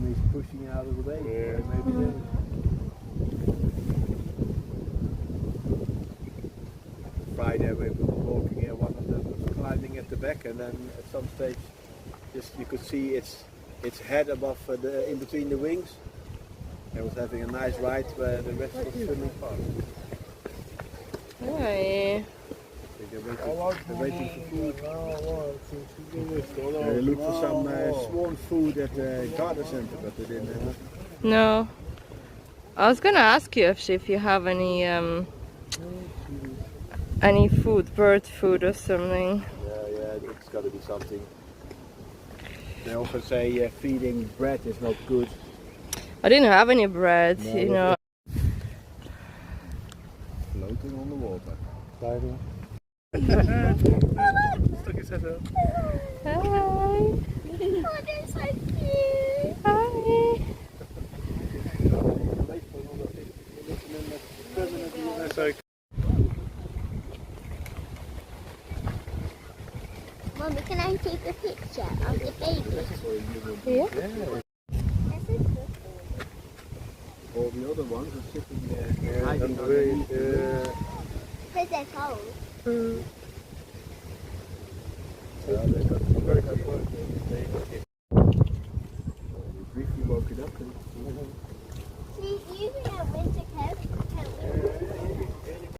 Mommy's pushing out of the way. Yeah. Maybe they... Friday we were walking here, one of them was climbing at the back, and then at some stage just you could see its head above in between the wings. It was having a nice ride where the rest was swimming past. Hi. They're waiting for food. They looked for some swan food at the garden center, but they didn't have it. No. I was gonna ask you if you have any food, bird food or something. Yeah, it's got to be something. They also say feeding bread is not good. I didn't have any bread, No, you know. Floating on the water. Diving. Stuck his head out. Hi. Oh, they're so cute. Hi. Mommy, can I take a picture of the baby? Yeah. This is good. All the other ones are sitting there, Yeah, hiding that's great. underneath. Because they're cold. Yeah, they got